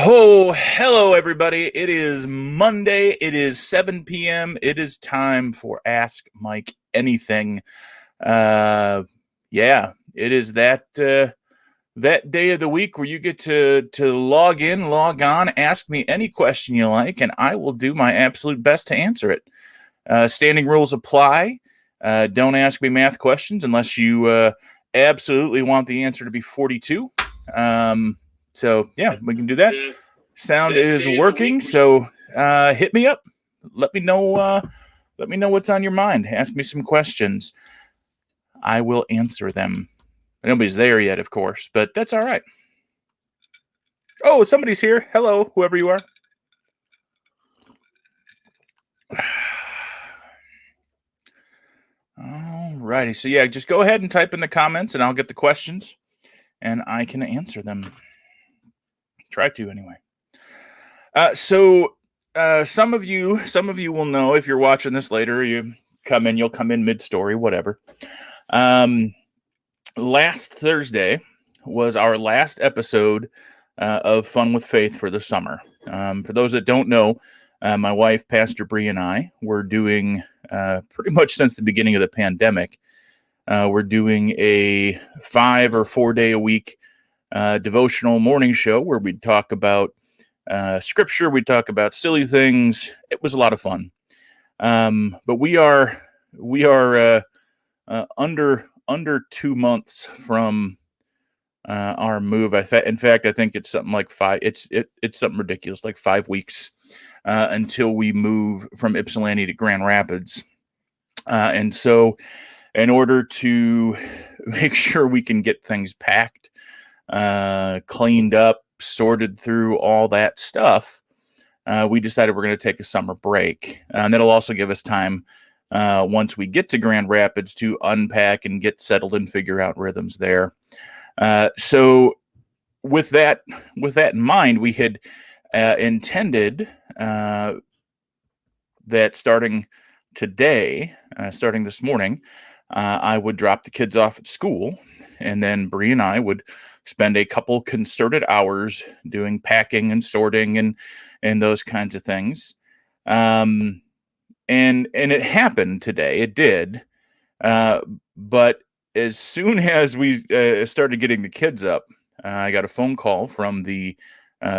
Oh, hello, everybody. It is Monday. It is 7 p.m. It is time for Ask Mike Anything. Uh, yeah, it is that day of the week where you get to log in, log on, ask me any question you like, and I will do my absolute best to answer it. Standing rules apply. Don't ask me math questions unless you absolutely want the answer to be 42. So yeah, we can do that. Sound is working, so hit me up. Let me know what's on your mind. Ask me some questions. I will answer them. Nobody's there yet, of course, but that's all right. Oh, somebody's here. Hello, whoever you are. All righty. So yeah, just go ahead and type in the comments, and I'll get the questions, and I can answer them. Try to anyway. So some of you will know if you're watching this later. You'll come in mid-story, whatever. Last Thursday was our last episode of Fun with Faith for the summer. For those that don't know, my wife, Pastor Bree, and I were doing pretty much since the beginning of the pandemic. We're doing a 5 or 4 day a week devotional morning show where we'd talk about scripture, we'd talk about silly things. It was a lot of fun. But we are under 2 months from our move. In fact, I think it's something like five. It's something ridiculous, like 5 weeks until we move from Ypsilanti to Grand Rapids. And so, in order to make sure we can get things packed, cleaned up, sorted through all that stuff, we decided we're going to take a summer break. And that'll also give us time once we get to Grand Rapids to unpack and get settled and figure out rhythms there. So with that in mind, we had intended that starting today, starting this morning, I would drop the kids off at school, and then Bree and I would spend a couple concerted hours doing packing and sorting and those kinds of things. And it happened today. It did. But as soon as we started getting the kids up, I got a phone call from the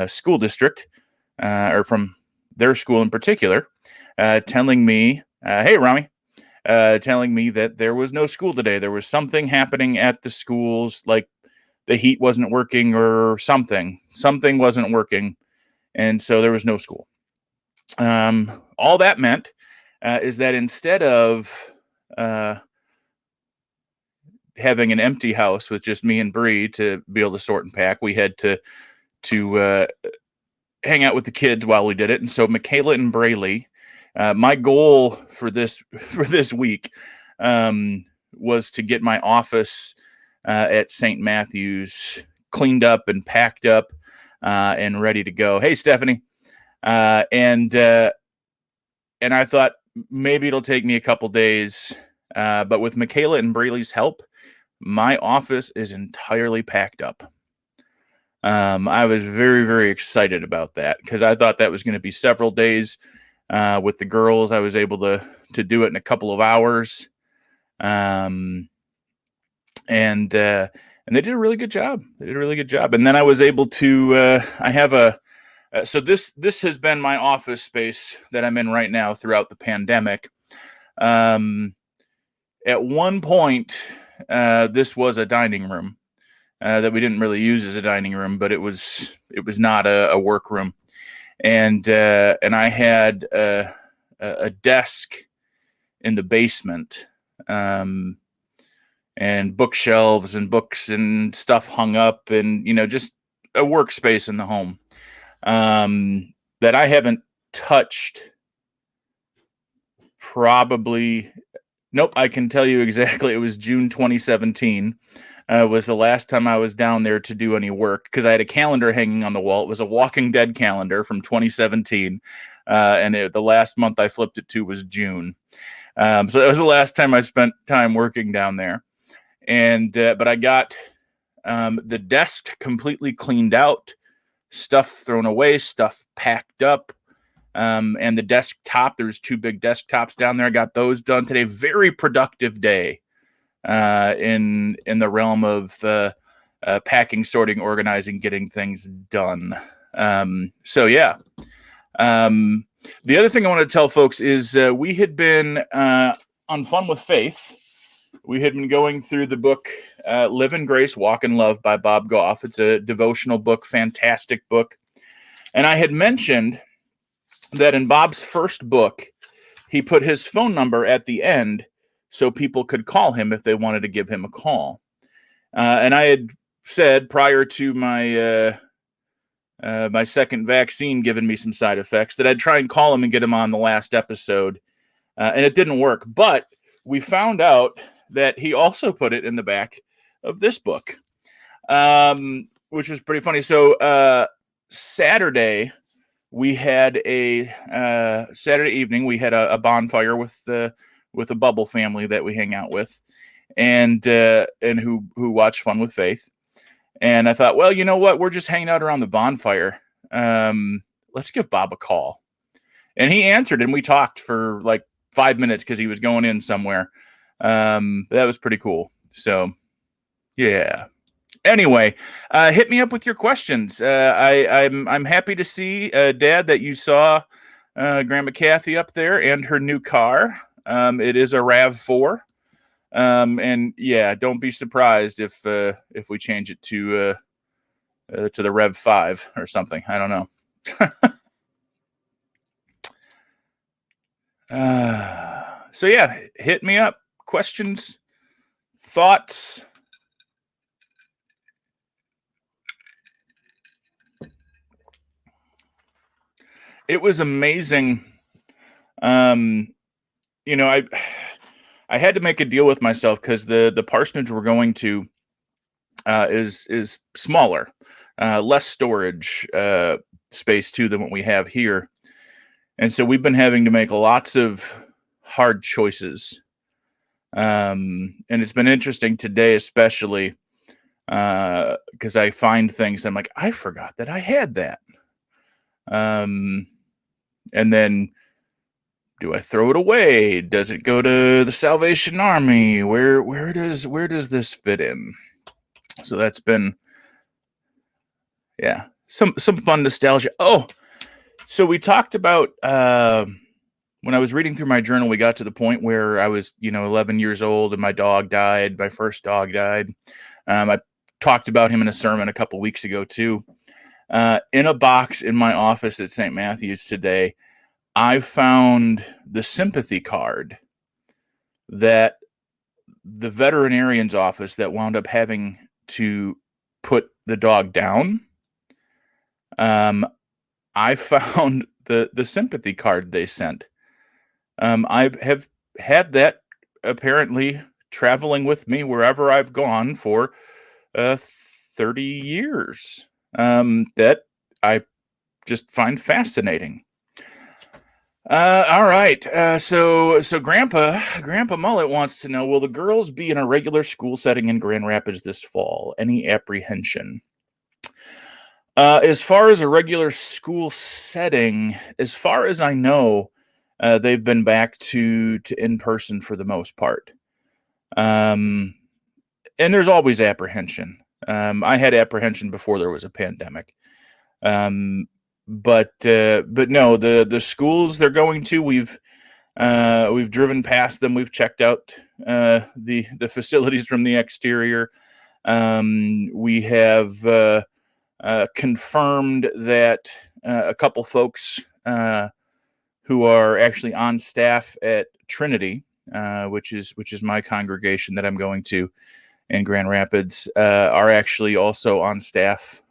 school district, or from their school in particular, telling me, hey, Rami, telling me that there was no school today. There was something happening at the schools, like the heat wasn't working or something. Something wasn't working, and so there was no school. All that meant is that instead of having an empty house with just me and Bree to be able to sort and pack, we had to hang out with the kids while we did it. And so Michaela and Braley, my goal for this week was to get my office at St. Matthew's cleaned up and packed up and ready to go. Hey, Stephanie. And I thought maybe it'll take me a couple days, but with Michaela and Braley's help, my office is entirely packed up. I was very, very excited about that because I thought that was going to be several days. With the girls, I was able to do it in a couple of hours. And they did a really good job. And then I was able to, I have so this has been my office space that I'm in right now throughout the pandemic. At one point, this was a dining room that we didn't really use as a dining room, but it was not a workroom. And I had a desk in the basement, and bookshelves and books and stuff hung up, and just a workspace in the home that I haven't touched. Probably, nope. I can tell you exactly. It was June 2017. Was the last time I was down there to do any work, because I had a calendar hanging on the wall. It was a Walking Dead calendar from 2017, and the last month I flipped it to was June. So that was the last time I spent time working down there. And but I got the desk completely cleaned out, stuff thrown away, stuff packed up. And the desktop, there's 2 big desktops down there. I got those done today. Very productive day in the realm of packing, sorting, organizing, getting things done. So yeah. The other thing I want to tell folks is we had been on Fun with Faith. We had been going through the book Live in Grace, Walk in Love by Bob Goff. It's a devotional book, fantastic book. And I had mentioned that in Bob's first book, he put his phone number at the end so people could call him if they wanted to give him a call. And I had said prior to my my second vaccine giving me some side effects that I'd try and call him and get him on the last episode. And it didn't work. But we found out that he also put it in the back of this book, which was pretty funny. So Saturday, we had Saturday evening, we had a bonfire with a Bubble family that we hang out with, and who watch Fun with Faith. And I thought, well, you know what? We're just hanging out around the bonfire. Let's give Bob a call. And he answered, and we talked for like 5 minutes because he was going in somewhere. That was pretty cool. So, yeah. Anyway, hit me up with your questions. I'm happy to see, Dad, that you saw Grandma Kathy up there and her new car. It is a RAV4. And yeah, don't be surprised if we change it to the Rev 5 or something. I don't know. So yeah, hit me up. Questions, thoughts. It was amazing. You know, I had to make a deal with myself because the parsonage we're going to is smaller, less storage space too than what we have here, and so we've been having to make lots of hard choices. And it's been interesting today, especially because I find things I'm like, I forgot that I had that. And then, do I throw it away? Does it go to the Salvation Army? Where does this fit in? So that's been, yeah, some fun nostalgia. Oh, so we talked about when I was reading through my journal, we got to the point where I was, 11 years old and my dog died. My first dog died. I talked about him in a sermon a couple weeks ago too. In a box in my office at St. Matthew's today, I found the sympathy card that the veterinarian's office that wound up having to put the dog down. I found the sympathy card they sent. I have had that apparently traveling with me wherever I've gone for 30 years. That I just find fascinating. All right. So Grandpa Mullet wants to know, will the girls be in a regular school setting in Grand Rapids this fall? Any apprehension? As far as a regular school setting, as far as I know, they've been back to in person for the most part. And there's always apprehension. I had apprehension before there was a pandemic. But no, the schools they're going to, we've driven past them. We've checked out the facilities from the exterior. We have confirmed that a couple folks who are actually on staff at Trinity, which is my congregation that I'm going to in Grand Rapids, are actually also on staff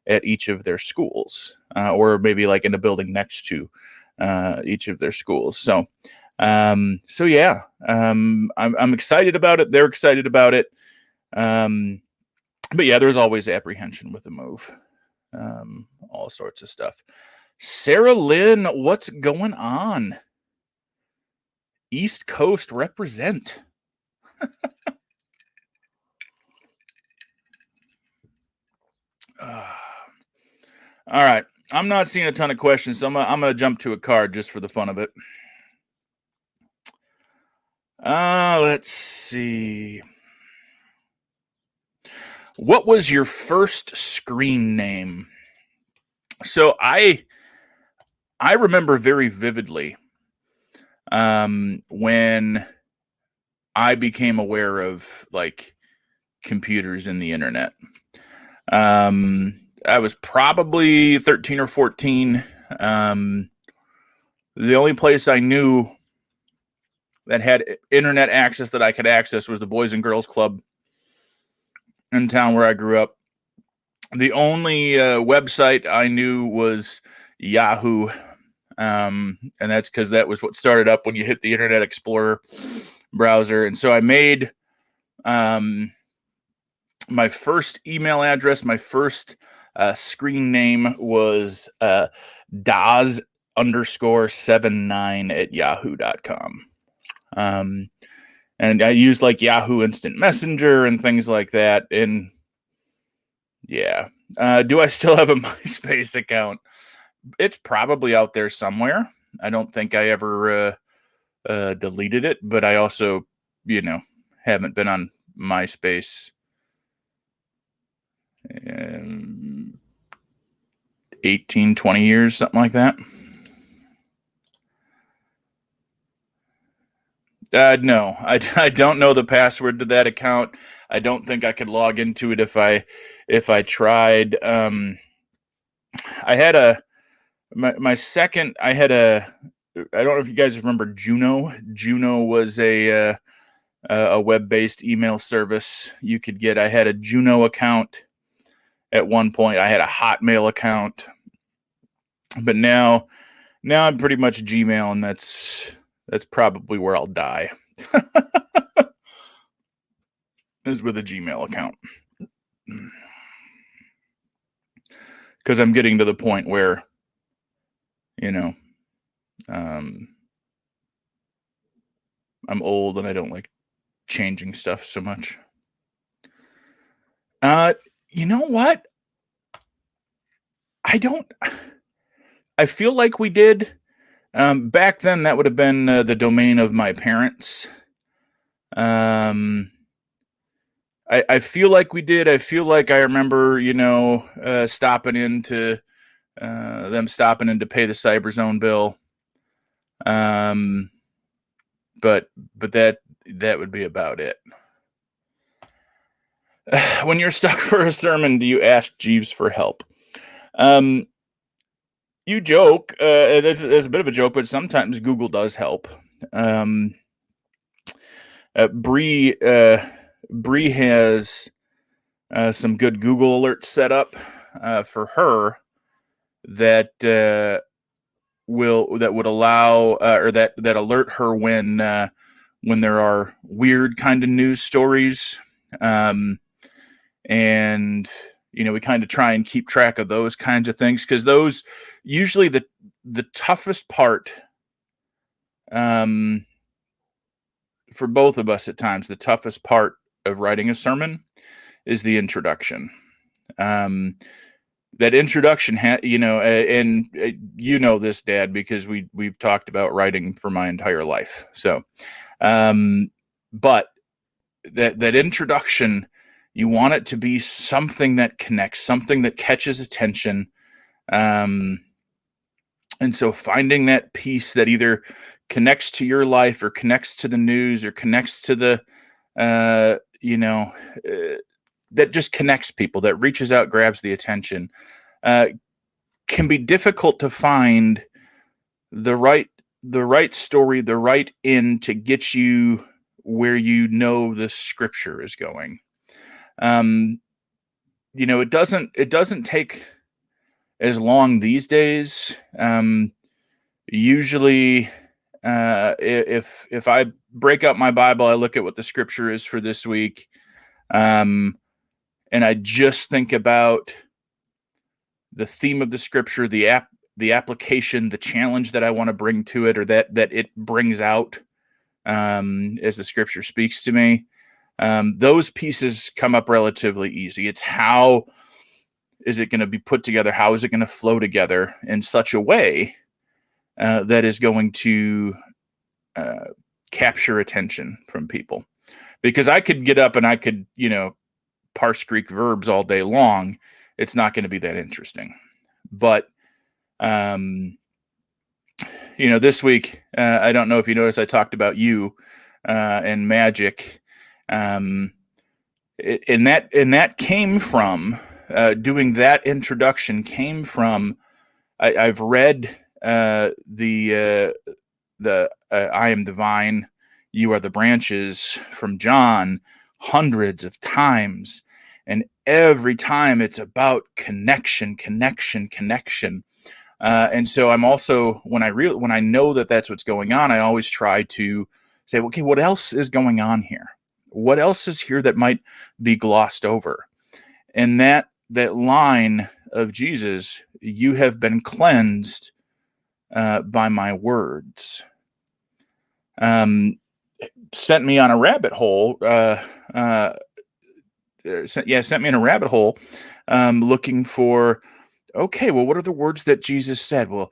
at each of their schools, or maybe like in a building next to each of their schools. So yeah, I'm excited about it. They're excited about it. But yeah, there's always apprehension with a move. All sorts of stuff. Sarah Lynn, what's going on? East Coast represent. All right. I'm not seeing a ton of questions, so I'm gonna jump to a card just for the fun of it. Let's see. What was your first screen name? So I remember very vividly when I became aware of like computers and the internet. I was probably 13 or 14. The only place I knew that had internet access that I could access was the Boys and Girls Club in town where I grew up. The only website I knew was Yahoo. And that's because that was what started up when you hit the Internet Explorer browser. And so I made my first email address, my first screen name was Daz_79 at yahoo.com. And I used like Yahoo Instant Messenger and things like that. And yeah. Do I still have a MySpace account? It's probably out there somewhere. I don't think I ever deleted it, but I also, haven't been on MySpace 18, 20 years, something like that. No, I don't know the password to that account. I don't think I could log into it if I tried. I had my second. I don't know if you guys remember Juno. Juno was a web-based email service you could get. I had a Juno account at one point. I had a Hotmail account, but now I'm pretty much Gmail, and that's probably where I'll die. Is with a Gmail account. Because I'm getting to the point where, I'm old and I don't like changing stuff so much. You know what? I feel like we did. Back then, that would have been the domain of my parents. I feel like we did. I feel like I remember, stopping into them stopping in to pay the Cyberzone bill. But that would be about it. When you're stuck for a sermon, do you ask Jeeves for help? You joke. That's a bit of a joke, but sometimes Google does help. Bree has some good Google alerts set up for her that would allow or that alert her when there are weird kind of news stories, and we kind of try and keep track of those kinds of things, because those usually the toughest part for both of us at times. The toughest part of writing a sermon is the introduction. That introduction, and this, Dad, because we've talked about writing for my entire life. So, but that introduction, you want it to be something that connects, something that catches attention. And so finding that piece that either connects to your life or connects to the news or connects to the, that just connects people, that reaches out, grabs the attention, can be difficult to find the right story, the right end to get you where the scripture is going. It doesn't take as long these days. Usually, if I break up my Bible, I look at what the scripture is for this week, and I just think about the theme of the scripture, the application, the challenge that I want to bring to it, or that it brings out as the scripture speaks to me. Those pieces come up relatively easy. It's how is it going to be put together? How is it going to flow together in such a way that is going to capture attention from people? Because I could get up and I could, parse Greek verbs all day long. It's not going to be that interesting. But, this week, I don't know if you noticed, I talked about you and magic. And that came from doing that introduction came from I've read the I am the vine, you are the branches from John hundreds of times, and every time it's about connection. And so I'm also, when I know that that's what's going on, I always try to say, okay, what else is going on here? What else is here that might be glossed over? And that line of Jesus, you have been cleansed by my words, sent me on a rabbit hole. Sent me in a rabbit hole, looking for, okay, well, what are the words that Jesus said? Well,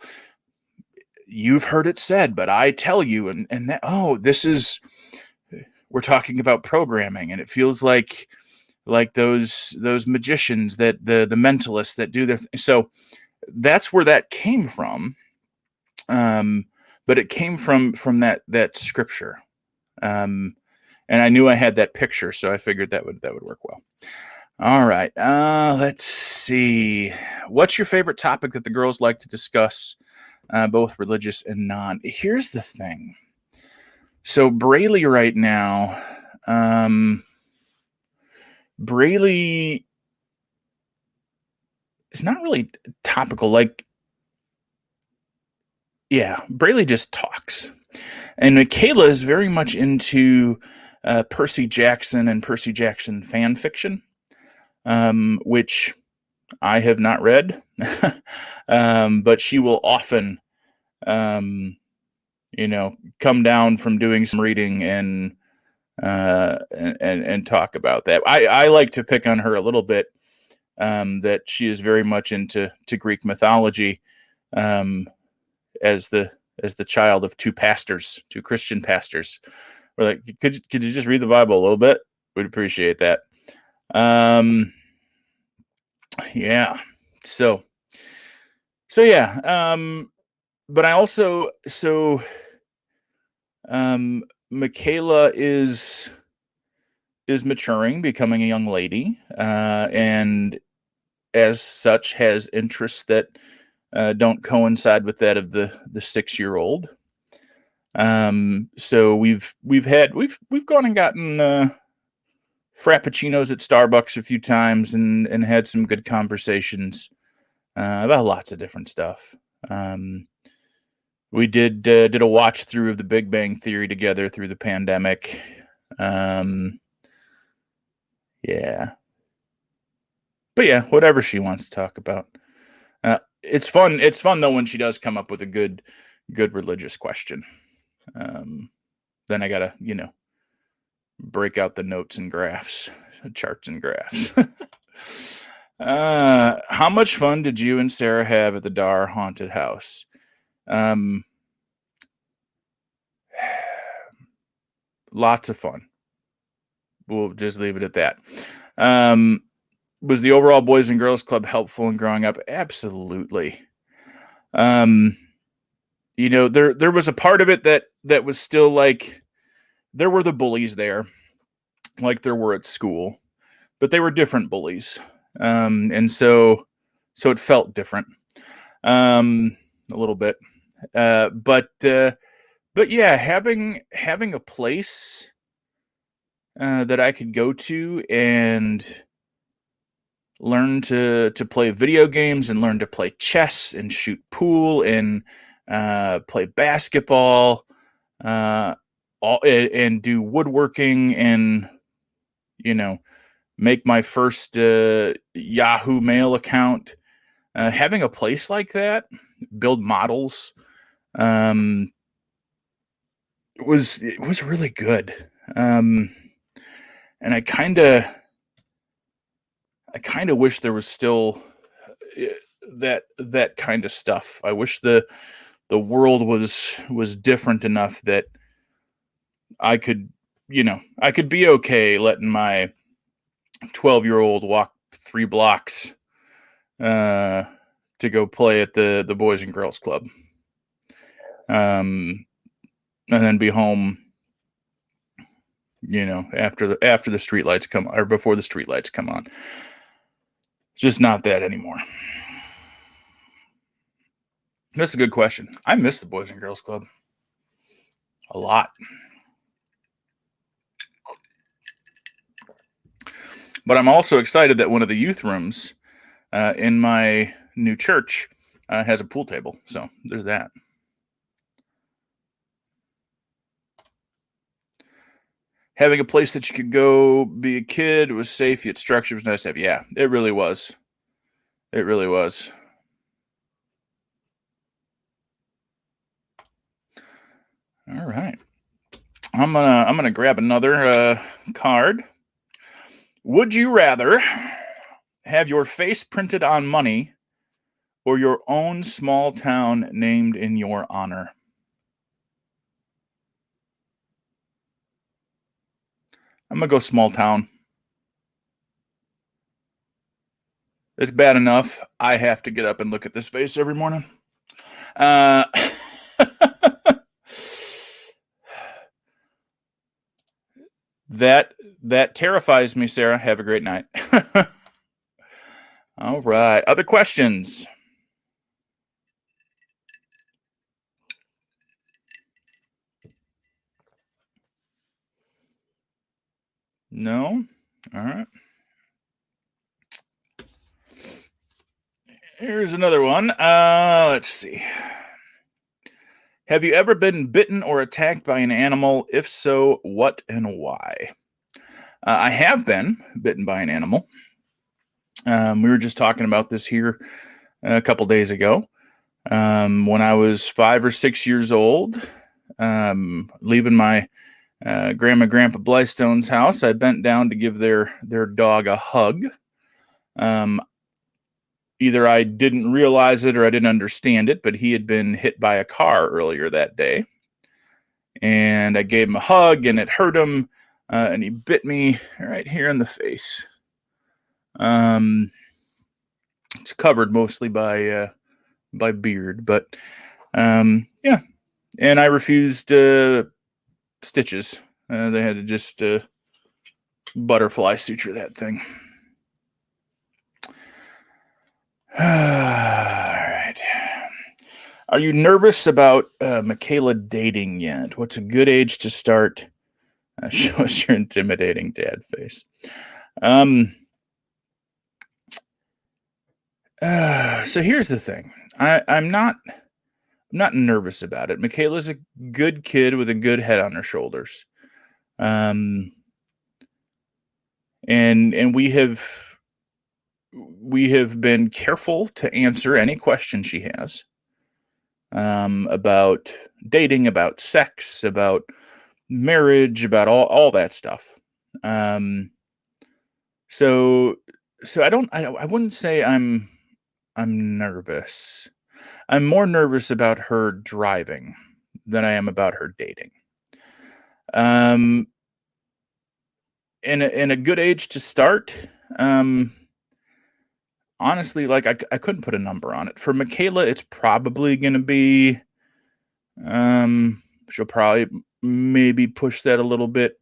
you've heard it said, but I tell you, and that, we're talking about programming, and it feels like those magicians, that the mentalists that do their so that's where that came from. But it came from that scripture. And I knew I had that picture, so I figured that would work well. All right. Let's see. What's your favorite topic that the girls like to discuss, both religious and non? Here's the thing. So Braley right now, Braley is not really topical. Like, yeah, Braley just talks. And Michaela is very much into Percy Jackson and Percy Jackson fan fiction, which I have not read, but she will often, come down from doing some reading and talk about that. I like to pick on her a little bit, that she is very much into Greek mythology, as the child of two Christian pastors. We're like, could you just read the Bible a little bit? We'd appreciate that. Yeah. So yeah. But I also, Michaela is maturing, becoming a young lady, and as such has interests that don't coincide with that of the 6-year-old. So we've gone and gotten frappuccinos at Starbucks a few times and had some good conversations about lots of different stuff. We did a watch through of the Big Bang Theory together through the pandemic. Yeah. But yeah, whatever she wants to talk about. It's fun. It's fun though when she does come up with a good religious question. Then I gotta, break out the notes and graphs, charts and graphs. How much fun did you and Sarah have at the Dar haunted house? Lots of fun. We'll just leave it at that. Was the overall Boys and Girls Club helpful in growing up? Absolutely. There was a part of it that was still like, there were the bullies there, like there were at school, but they were different bullies. And so it felt different, a little bit. But yeah, having a place that I could go to and learn to play video games and learn to play chess and shoot pool and play basketball, and do woodworking and, make my first Yahoo Mail account. Having a place like that, build models, it was really good. And I kind of wish there was still that kind of stuff. I wish the world was different enough that I could, I could be okay letting my 12-year-old walk 3 blocks to go play at the Boys and Girls Club. And then be home, after the streetlights come, or before the streetlights come on. It's just not that anymore. That's a good question. I miss the Boys and Girls Club a lot. But I'm also excited that one of the youth rooms in my new church has a pool table. So there's that. Having a place that you could go be a kid, was safe, yet structured, was nice to have. Yeah, it really was. It really was. All right. I'm gonna grab another card. Would you rather have your face printed on money or your own small town named in your honor? I'm gonna go small town. It's bad enough I have to get up and look at this face every morning. That terrifies me, Sarah. Have a great night. All right. Other questions? No? All right. Here's another one. Let's see. Have you ever been bitten or attacked by an animal? If so, what and why? I have been bitten by an animal. We were just talking about this here a couple days ago. When I was 5 or 6 years old, leaving my Grandpa Blystone's house, I bent down to give their dog a hug. Either I didn't realize it or I didn't understand it, but he had been hit by a car earlier that day. And I gave him a hug, and it hurt him, and he bit me right here in the face. It's covered mostly by beard, but yeah. And I refused stitches. They had to just butterfly suture that thing. All right. Are you nervous about Michaela dating yet? What's a good age to start? Show us your intimidating dad face. So here's the thing. I'm not nervous about it. Michaela's a good kid with a good head on her shoulders. And we have been careful to answer any question she has about dating, about sex, about marriage, about all that stuff. So I wouldn't say I'm nervous. I'm more nervous about her driving than I am about her dating. In a good age to start, honestly, like I couldn't put a number on it. For Michaela, it's probably going to be, she'll probably maybe push that a little bit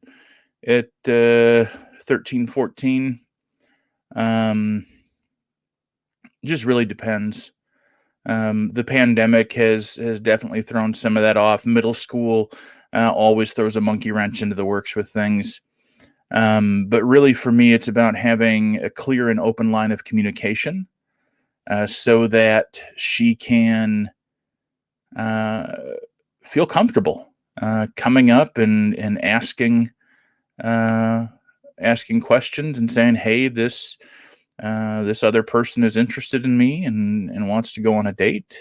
at 13, 14. Just really depends. The pandemic has definitely thrown some of that off. Middle school always throws a monkey wrench into the works with things. But really, for me, it's about having a clear and open line of communication so that she can feel comfortable coming up and asking questions and saying, "Hey, this other person is interested in me and wants to go on a date.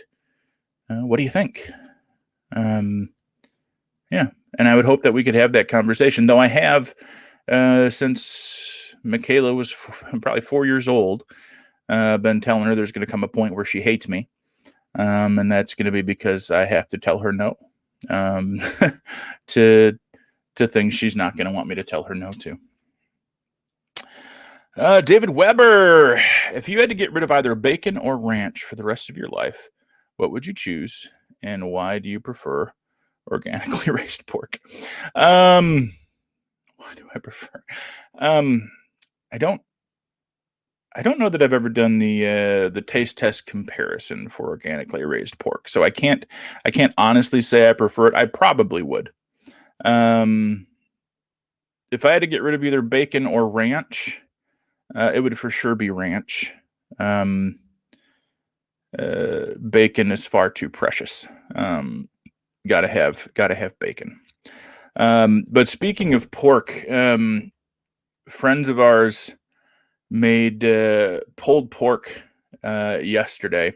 What do you think?" Yeah, and I would hope that we could have that conversation. Though I have, since Michaela was probably 4 years old, been telling her there's going to come a point where she hates me. And that's going to be because I have to tell her no to things she's not going to want me to tell her no to. David Weber, if you had to get rid of either bacon or ranch for the rest of your life, what would you choose, and why do you prefer organically raised pork? Why do I prefer? I don't know that I've ever done the taste test comparison for organically raised pork, so I can't honestly say I prefer it. I probably would. If I had to get rid of either bacon or ranch, it would for sure be ranch. Bacon is far too precious. Gotta have bacon. But speaking of pork, friends of ours made pulled pork yesterday,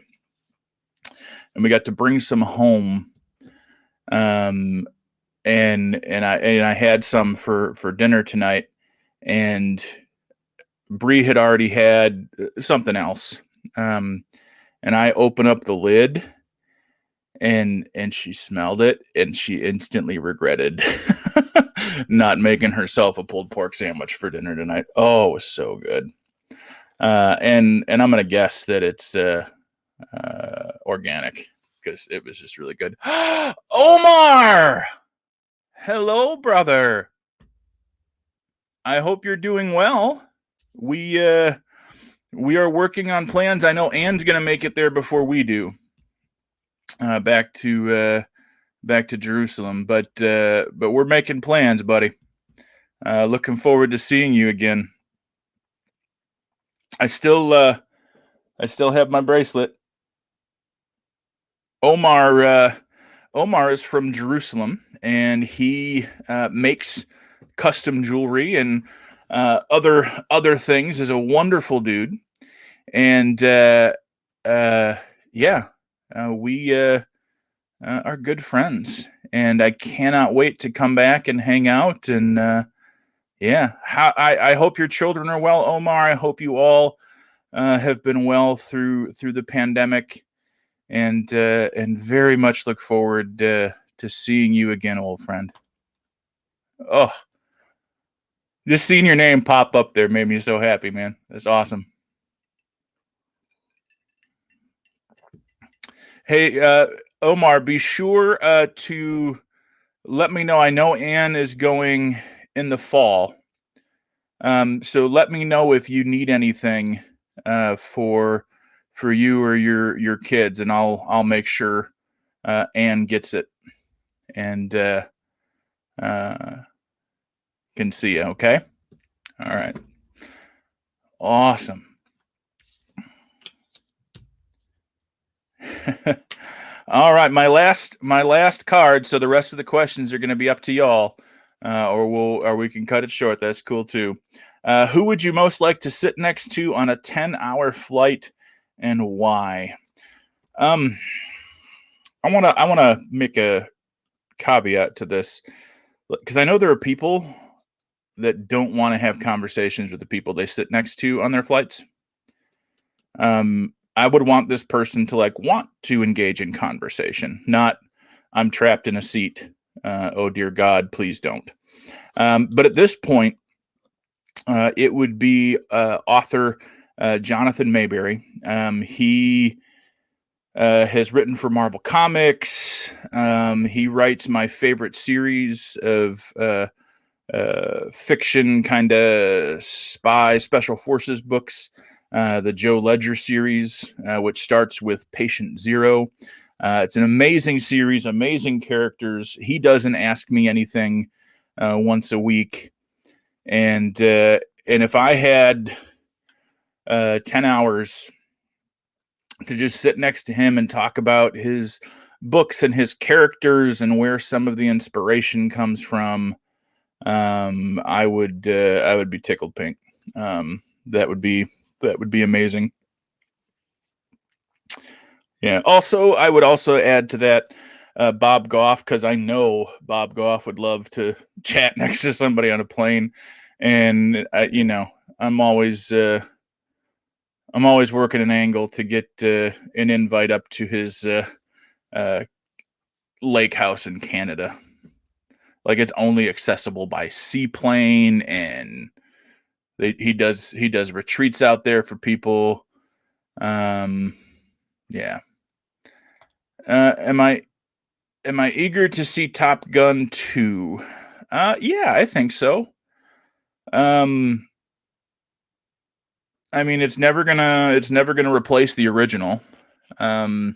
and we got to bring some home. And I had some for dinner tonight, and Bree had already had something else. And I open up the lid, and she smelled it, and she instantly regretted not making herself a pulled pork sandwich for dinner tonight. Oh, it was so good. And I'm gonna guess that it's organic, because it was just really good. Omar, hello, brother. I hope you're doing well. We are working on plans. I know Anne's gonna make it there before we do. Back to Jerusalem, but we're making plans, buddy. Looking forward to seeing you again. I still have my bracelet. Omar is from Jerusalem, and he makes custom jewelry and other things. Is a wonderful dude, and we are good friends, and I cannot wait to come back and hang out. And I hope your children are well, Omar. I hope you all have been well through the pandemic, and very much look forward to seeing you again, old friend. Oh, just seeing your name pop up there made me so happy, man. That's awesome. Hey, Omar, be sure to let me know. I know Anne is going in the fall. So let me know if you need anything for you or your kids, and I'll make sure Anne gets it and can see you. Okay. All right. Awesome. All right, my last card. So the rest of the questions are going to be up to y'all, or we can cut it short. That's cool too. Who would you most like to sit next to on a 10-hour flight, and why? I want to make a caveat to this, because I know there are people that don't want to have conversations with the people they sit next to on their flights. I would want this person to want to engage in conversation, not I'm trapped in a seat. Oh dear God, please don't. But at this point, it would be author Jonathan Mayberry. He has written for Marvel Comics. He writes my favorite series of fiction, kind of spy special forces books. The Joe Ledger series, which starts with Patient Zero. It's an amazing series, amazing characters. He doesn't ask me anything once a week. And if I had 10 hours to just sit next to him and talk about his books and his characters and where some of the inspiration comes from, I would be tickled pink. That would be amazing. Yeah. Also, I would also add to that Bob Goff, because I know Bob Goff would love to chat next to somebody on a plane, and I'm always I'm always working an angle to get an invite up to his uh, lake house in Canada. Like it's only accessible by seaplane, and he does retreats out there for people. Um, yeah. Am I eager to see Top Gun 2? Yeah, I think so. Um, I mean, it's never gonna replace the original. Um,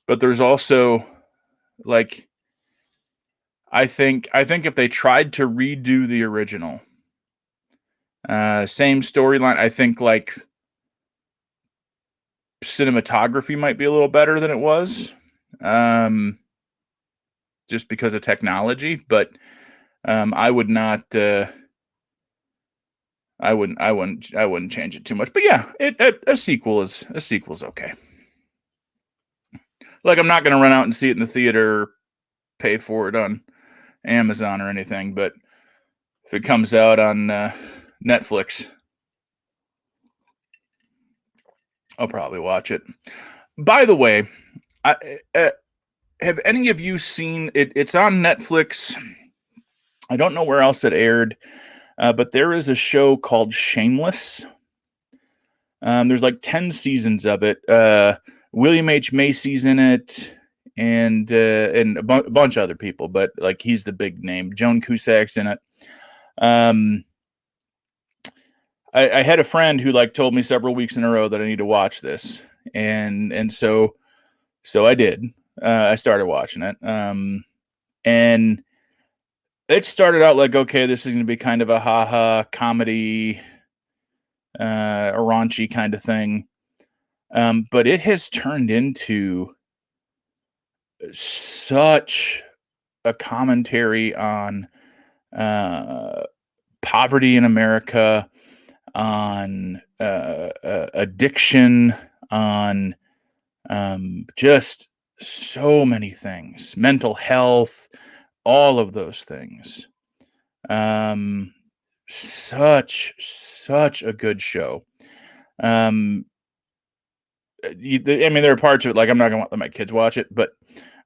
but there's also like I think if they tried to redo the original, same storyline, I think like cinematography might be a little better than it was, um, just because of technology. But I would not. I wouldn't change it too much. But yeah, a sequel is okay. Like I'm not gonna run out and see it in the theater, or pay for it on Amazon or anything. But if it comes out on Netflix, I'll probably watch it. By the way, I, have any of you seen it? It's on Netflix. I don't know where else it aired, but there is a show called Shameless. There's like 10 seasons of it. William H. Macy's in it, and a bunch of other people, but like he's the big name. Joan Cusack's in it. Um, I had a friend who like told me several weeks in a row that I need to watch this, and so I did. I started watching it, and it started out like, okay, this is going to be kind of a haha comedy, a raunchy kind of thing. But it has turned into such a commentary on uh, poverty in America, on addiction, on just so many things, mental health, all of those things. Um, such a good show. Um, I mean, there are parts of it like I'm not gonna let my kids watch it, but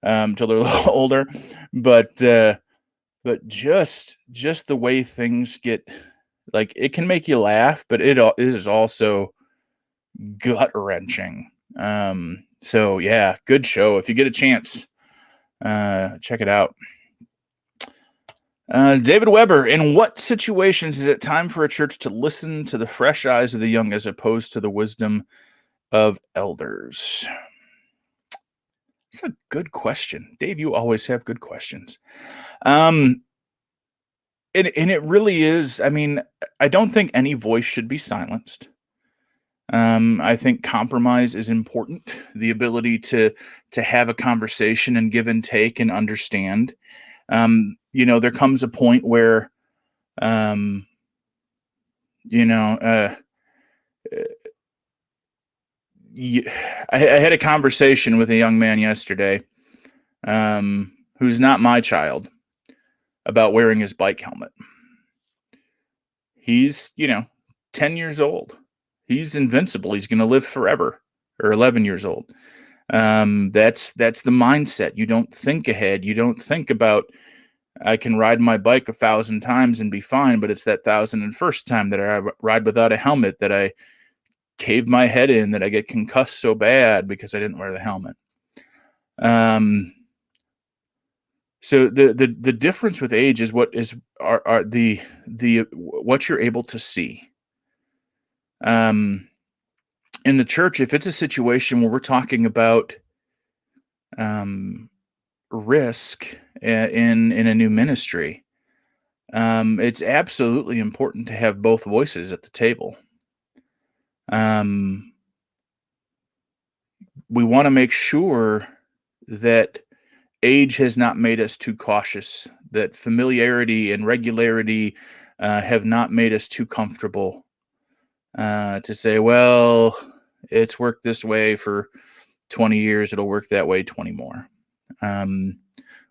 till they're a little older. But just the way things get, like it can make you laugh, but it is also gut wrenching. So yeah, good show. If you get a chance, check it out. David Weber, in what situations is it time for a church to listen to the fresh eyes of the young as opposed to the wisdom of elders? It's a good question. Dave, you always have good questions. Um, and it really is. I mean, I don't think any voice should be silenced. I think compromise is important. The ability to have a conversation and give and take and understand. There comes a point where, um, you know, you, I had a conversation with a young man yesterday, who's not my child, about wearing his bike helmet. He's, 10 years old. He's invincible. He's going to live forever. Or 11 years old. That's the mindset. You don't think ahead. You don't think about, I can ride my bike 1,000 times and be fine, but it's that 1,001st time that I ride without a helmet that I cave my head in, that I get concussed so bad because I didn't wear the helmet. So the difference with age is what what you're able to see. In the church, if it's a situation where we're talking about risk in a new ministry, it's absolutely important to have both voices at the table. We want to make sure that age has not made us too cautious, that familiarity and regularity have not made us too comfortable to say, well, it's worked this way for 20 years, it'll work that way 20 more.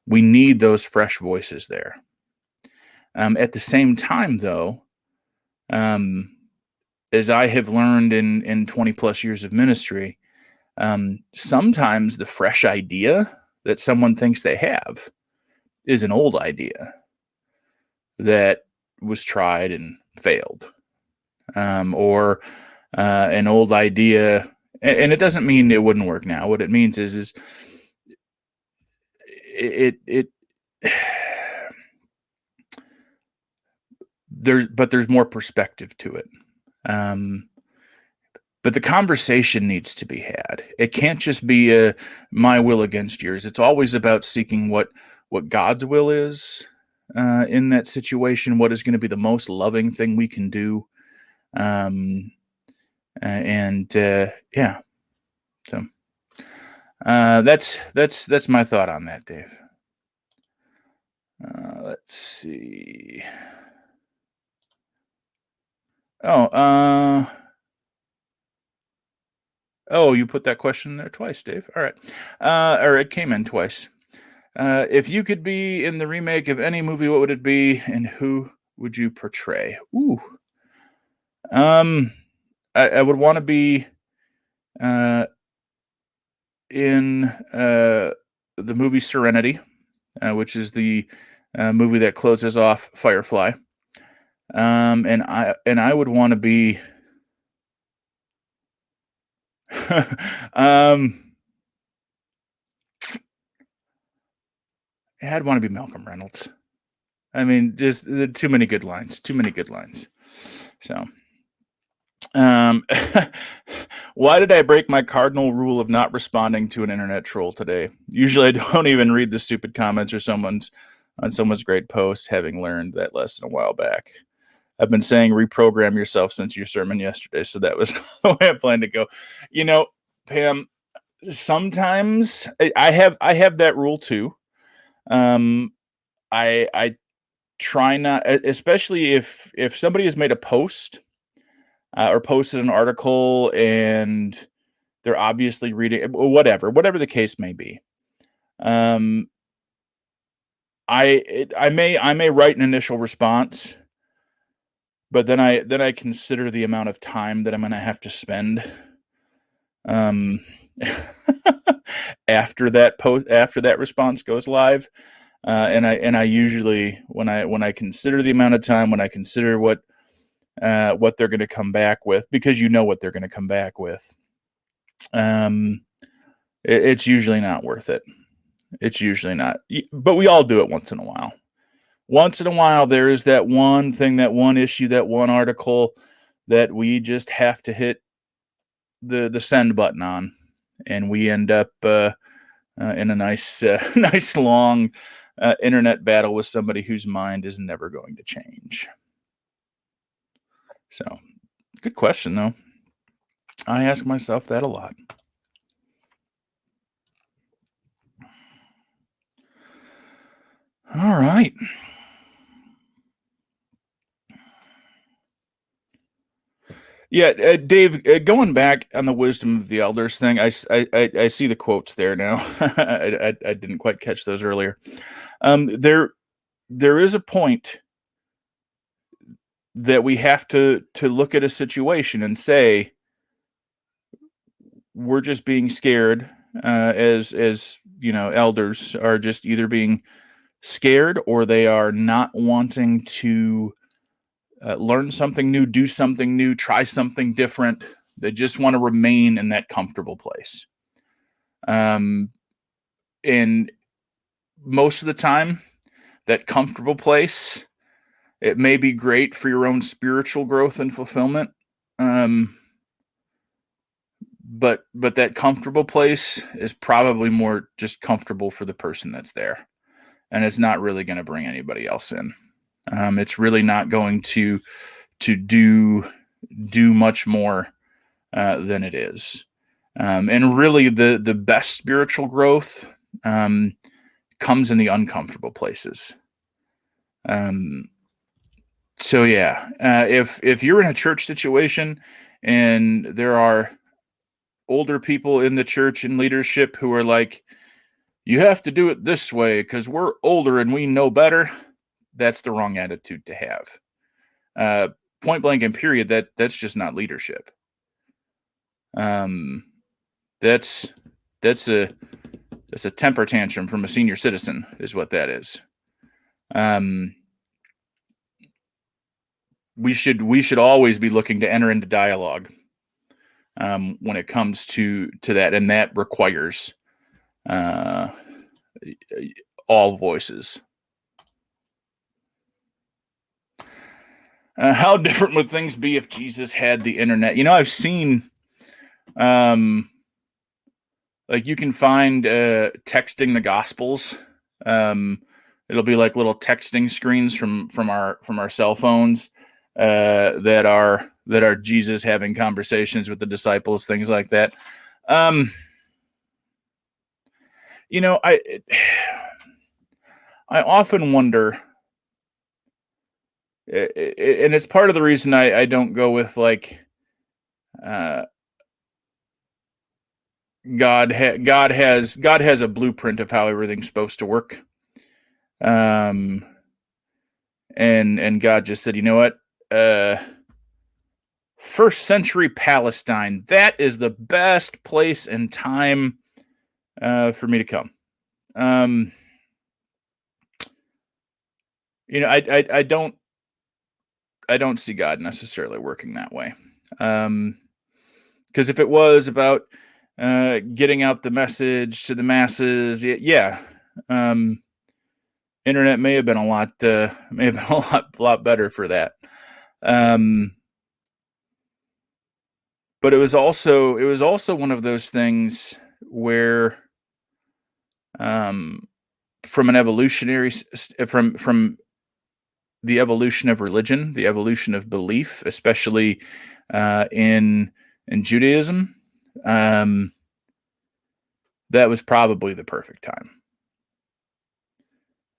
We need those fresh voices there. At the same time, though, as I have learned in 20 plus years of ministry, sometimes the fresh idea that someone thinks they have is an old idea that was tried and failed, or an old idea, and it doesn't mean it wouldn't work now. What it means is it there's more perspective to it. But the conversation needs to be had. It can't just be a my will against yours. It's always about seeking what God's will is in that situation. What is going to be the most loving thing we can do? Yeah. So that's my thought on that, Dave. Let's see. Oh, you put that question in there twice, Dave. All right. Or it came in twice. If you could be in the remake of any movie, what would it be, and who would you portray? Ooh. I would want to be in the movie Serenity, which is the movie that closes off Firefly. And I would want to be I'd want to be Malcolm Reynolds. I mean, just too many good lines. Too many good lines. So, why did I break my cardinal rule of not responding to an internet troll today? Usually, I don't even read the stupid comments or someone's great post, having learned that lesson a while back. I've been saying reprogram yourself since your sermon yesterday, so that was the way I planned to go. You know, Pam, sometimes I have that rule too. I try not, especially if somebody has made a post or posted an article and they're obviously reading whatever the case may be. I may write an initial response, but then I consider the amount of time that I'm going to have to spend after that response goes live. And I usually, when I consider the amount of time, when I consider what they're going to come back with, because you know what they're going to come back with, it's usually not worth it. It's usually not. But we all do it once in a while. Once in a while, there is that one thing, that one issue, that one article that we just have to hit the send button on, and we end up in a nice long internet battle with somebody whose mind is never going to change. So, good question, though. I ask myself that a lot. All right. Yeah, Dave, going back on the wisdom of the elders thing, I see the quotes there now. I didn't quite catch those earlier. There is a point that we have to look at a situation and say, we're just being scared, as you know, elders are just either being scared or they are not wanting to learn something new, do something new, try something different. They just want to remain in that comfortable place. And most of the time, that comfortable place, it may be great for your own spiritual growth and fulfillment. But that comfortable place is probably more just comfortable for the person that's there. And it's not really going to bring anybody else in. It's really not going to do much more than it is. And really, the best spiritual growth comes in the uncomfortable places. So yeah, if you're in a church situation and there are older people in the church and leadership who are like, you have to do it this way because we're older and we know better, that's the wrong attitude to have. point blank and period, that's just not leadership. Um, that's that's a temper tantrum from a senior citizen, is what that is. Um, we should always be looking to enter into dialogue when it comes to that, and that requires all voices. How different would things be if Jesus had the internet? I've seen, like, you can find texting the Gospels. It'll be like little texting screens from our cell phones that are Jesus having conversations with the disciples, things like that. I often wonder, and it's part of the reason I don't go with, like, God has a blueprint of how everything's supposed to work. And God just said, you know what? First century Palestine, that is the best place and time for me to come. I don't see God necessarily working that way. Because if it was about getting out the message to the masses, yeah, internet may have been a lot better for that. But it was also one of those things where, from an evolutionary from the evolution of religion, the evolution of belief, especially in Judaism, that was probably the perfect time.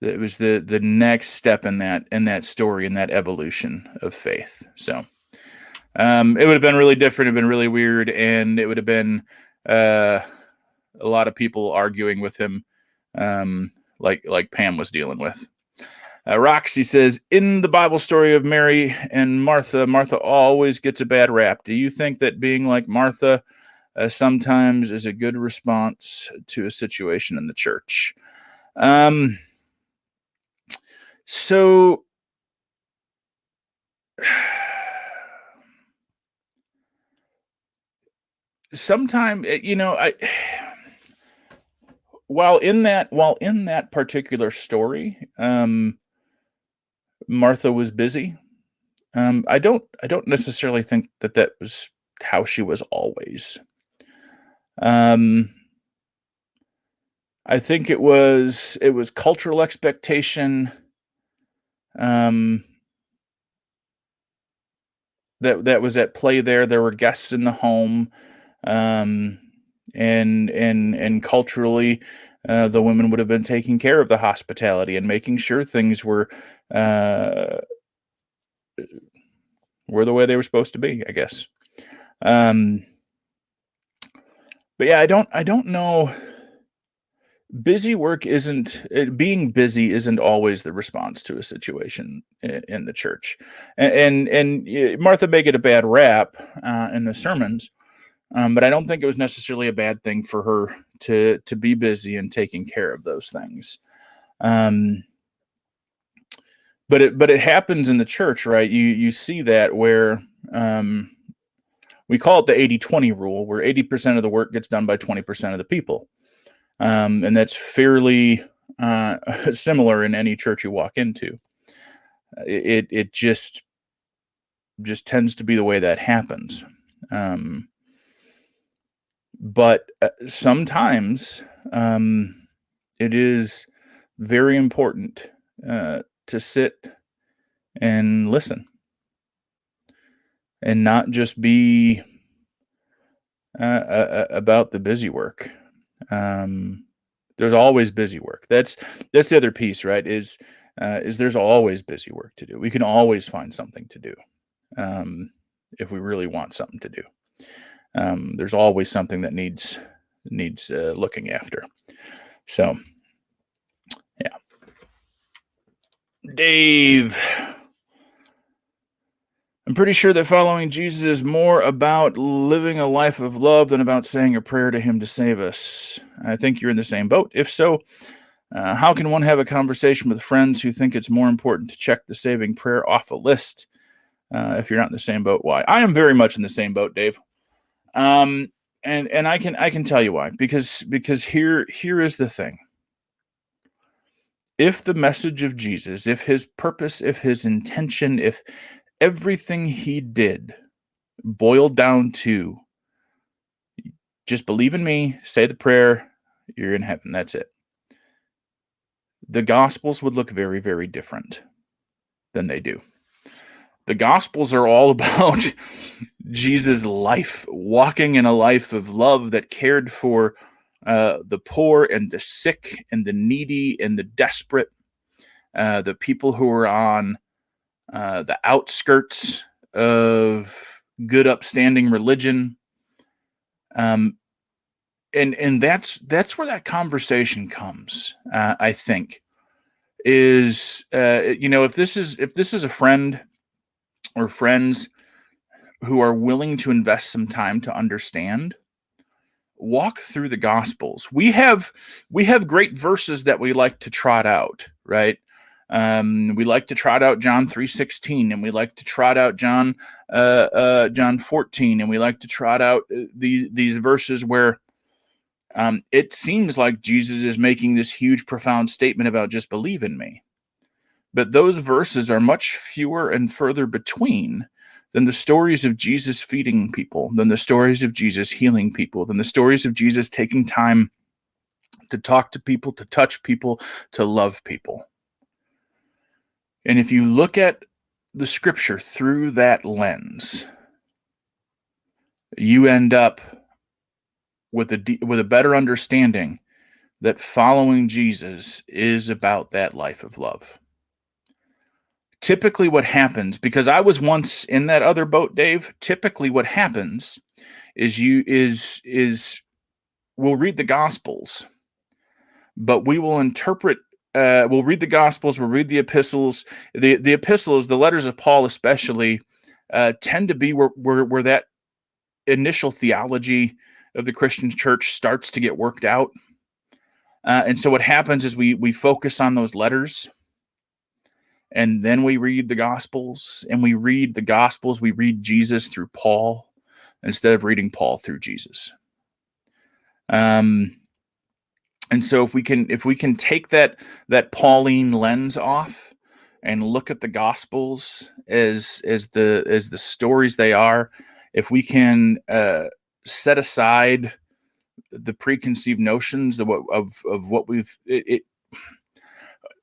It was the next step in that story, in that evolution of faith. So it would have been really different, it'd been really weird, and it would have been a lot of people arguing with him, like Pam was dealing with. Roxy says, in the Bible story of Mary and Martha, Martha always gets a bad rap. Do you think that being like Martha sometimes is a good response to a situation in the church? So sometimes, while in that particular story, Martha was busy. I don't necessarily think that was how she was always. I think it was cultural expectation. That was at play there. There were guests in the home, and culturally, the women would have been taking care of the hospitality and making sure things were the way they were supposed to be, I guess. But yeah, I don't know. Being busy isn't always the response to a situation in the church, and Martha may get a bad rap in the sermons, but I don't think it was necessarily a bad thing for her to be busy and taking care of those things. But it happens in the church, right? You see that where we call it the 80-20 rule, where 80% of the work gets done by 20% of the people. And that's fairly similar in any church you walk into. It just tends to be the way that happens. But sometimes it is very important to sit and listen and not just be about the busy work. There's always busy work. That's the other piece, right? Is there's always busy work to do. We can always find something to do if we really want something to do. There's always something that needs looking after. So, yeah. Dave. I'm pretty sure that following Jesus is more about living a life of love than about saying a prayer to him to save us. I think you're in the same boat. If so, how can one have a conversation with friends who think it's more important to check the saving prayer off a list? If you're not in the same boat, why? I am very much in the same boat, Dave. And I can tell you why. Because here is the thing. If the message of Jesus, if his purpose, if his intention, if everything he did boiled down to just believe in me, say the prayer, you're in heaven, that's it, the Gospels would look very, very different than they do. The Gospels are all about Jesus' life, walking in a life of love that cared for the poor and the sick and the needy and the desperate, the people who were on the outskirts of good, upstanding religion. And that's where that conversation comes. I think is if this is a friend or friends who are willing to invest some time to understand, walk through the Gospels. We have great verses that we like to trot out, right? We like to trot out John 3:16, and we like to trot out John 14, and we like to trot out these verses where it seems like Jesus is making this huge, profound statement about just believe in me. But those verses are much fewer and further between than the stories of Jesus feeding people, than the stories of Jesus healing people, than the stories of Jesus taking time to talk to people, to touch people, to love people. And if you look at the scripture through that lens, you end up with a better understanding that following Jesus is about that life of love. Typically what happens, because I was once in that other boat, Dave, typically what happens is we'll read the Gospels, but we will interpret, we'll read the Gospels, we'll read the epistles. The epistles, the letters of Paul especially, tend to be where that initial theology of the Christian church starts to get worked out. And so what happens is we focus on those letters, and then we read the Gospels, and we read the Gospels, we read Jesus through Paul instead of reading Paul through Jesus. And so if we can take that Pauline lens off and look at the Gospels as the stories they are, if we can set aside the preconceived notions of what we've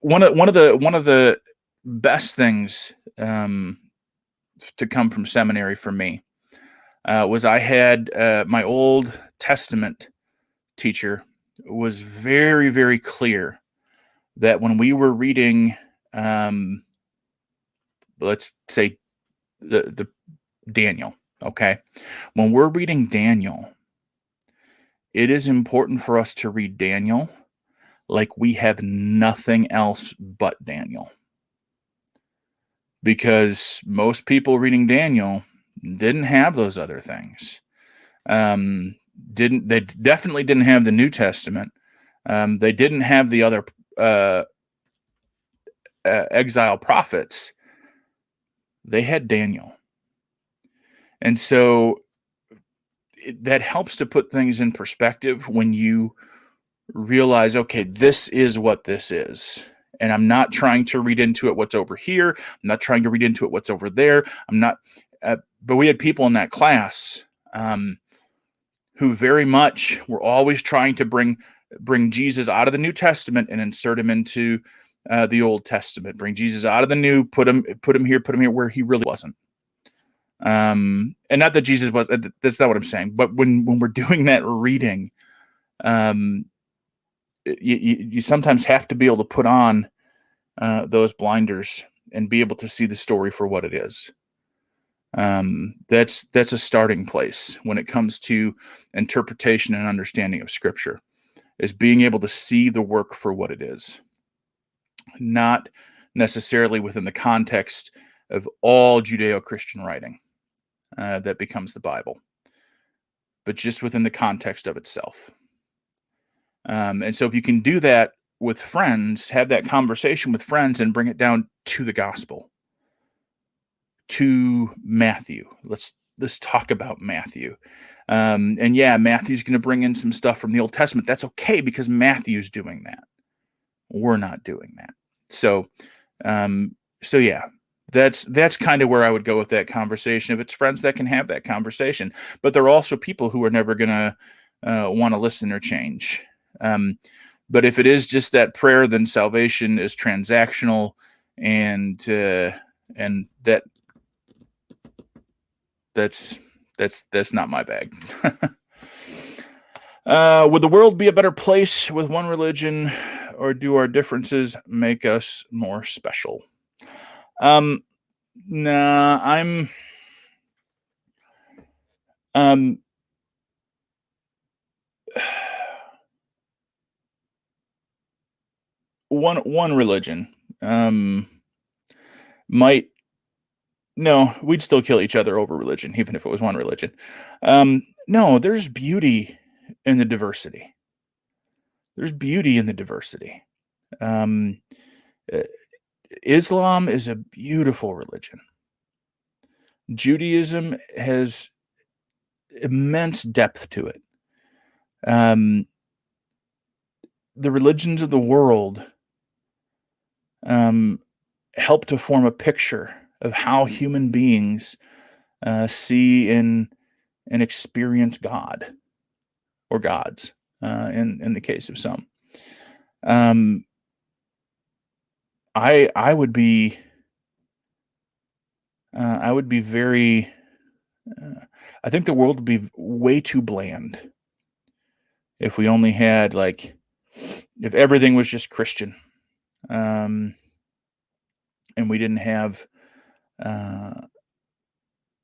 one of the best things to come from seminary for me was I had my Old Testament teacher was very, very clear that when we were reading, let's say the Daniel, okay, when we're reading Daniel, it is important for us to read Daniel like we have nothing else but Daniel. Because most people reading Daniel didn't have those other things. They definitely didn't have the New Testament. They didn't have the other exile prophets. They had Daniel. And so that helps to put things in perspective when you realize, okay, this is what this is. And I'm not trying to read into it what's over here. I'm not trying to read into it what's over there. I'm not, but we had people in that class who very much were always trying to bring Jesus out of the New Testament and insert him into the Old Testament. Bring Jesus out of the New, put him here, where he really wasn't. And not that Jesus was. That's not what I'm saying. But when we're doing that reading, you sometimes have to be able to put on those blinders and be able to see the story for what it is. That's a starting place when it comes to interpretation and understanding of Scripture, is being able to see the work for what it is, not necessarily within the context of all Judeo-Christian writing that becomes the Bible, but just within the context of itself. And so if you can do that with friends, have that conversation with friends and bring it down to the gospel, to Matthew. Let's talk about Matthew. And yeah, Matthew's going to bring in some stuff from the Old Testament. That's okay because Matthew's doing that. We're not doing that. So yeah, that's kind of where I would go with that conversation. If it's friends that can have that conversation, but there are also people who are never going to want to listen or change. But if it is just that prayer, then salvation is transactional, and that's not my bag. Would the world be a better place with one religion, or do our differences make us more special? Nah, I'm one religion might. No, we'd still kill each other over religion, even if it was one religion. No, there's beauty in the diversity. There's beauty in the diversity. Islam is a beautiful religion. Judaism has immense depth to it. The religions of the world help to form a picture of how human beings see and experience God, or gods, in the case of some. I would be very. I think the world would be way too bland if we only had, like, if everything was just Christian, and we didn't have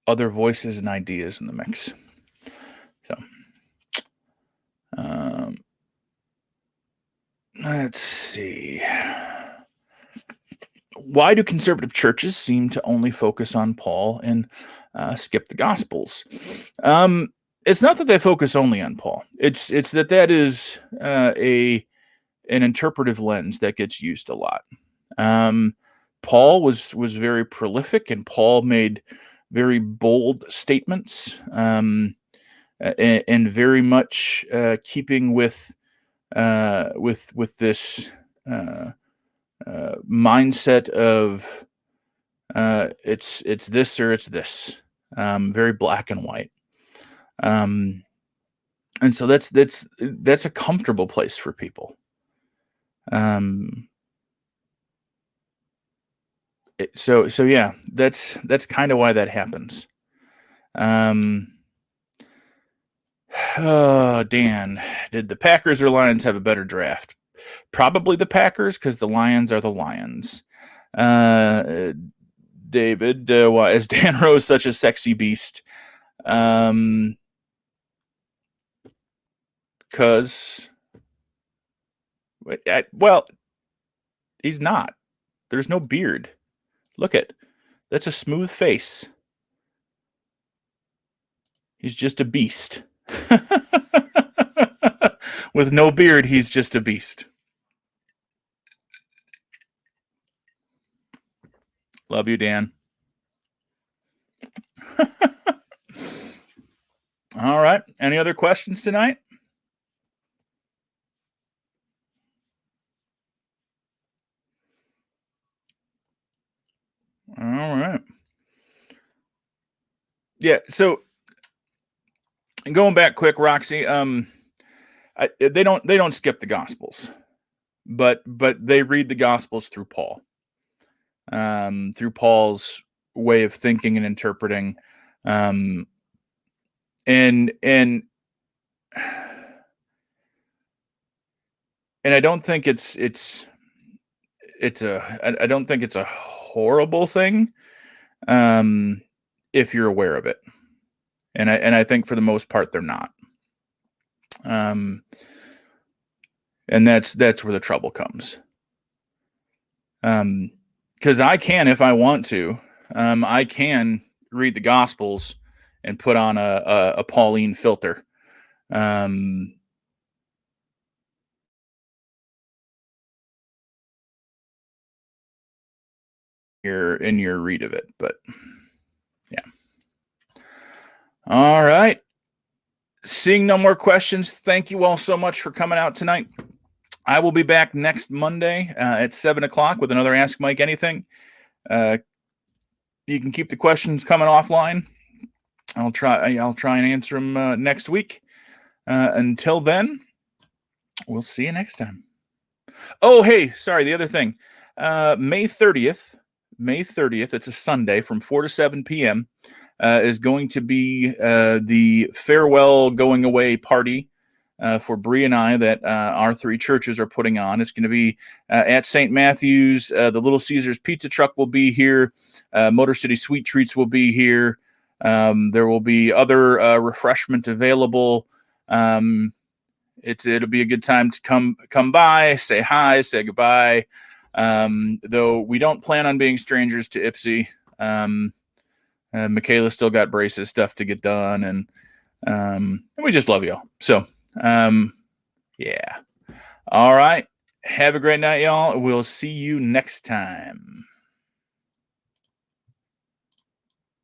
other voices and ideas in the mix. So, let's see. Why do conservative churches seem to only focus on Paul and skip the Gospels? It's not that they focus only on Paul. It's that is an interpretive lens that gets used a lot. Paul was very prolific, and Paul made very bold statements, and very much keeping with this mindset of it's this or it's this, very black and white. And so that's a comfortable place for people. So yeah, that's kind of why that happens. Oh, Dan, did the Packers or Lions have a better draft? Probably the Packers, because the Lions are the Lions. David, why is Dan Rose such a sexy beast? Because, well, he's not. There's no beard. Look at, that's a smooth face. He's just a beast. With no beard, he's just a beast. Love you, Dan. All right. Any other questions tonight? All right. Yeah. So going back quick, Roxy. They don't skip the Gospels, but they read the Gospels through Paul. Through Paul's way of thinking and interpreting, and I don't think I don't think it's a horrible thing, if you're aware of it, and I think for the most part they're not, and that's where the trouble comes, because I can, if I want to, I can read the Gospels and put on a Pauline filter. Um, in your read of it, but yeah. All right. Seeing no more questions, thank you all so much for coming out tonight. I will be back next Monday at 7 o'clock with another Ask Mike Anything. You can keep the questions coming offline. I'll try and answer them next week. Until then, we'll see you next time. Oh, hey, sorry, the other thing. May 30th, it's a Sunday from 4 to 7 p.m. Is going to be the farewell going away party for Bree and I that our three churches are putting on. It's going to be at St. Matthew's. The Little Caesars Pizza Truck will be here. Motor City Sweet Treats will be here. There will be other refreshment available. It'll be a good time to come by, say hi, say goodbye. Though we don't plan on being strangers to Ipsy. Michaela still got braces stuff to get done, and we just love y'all. So, yeah. All right. Have a great night, y'all. We'll see you next time.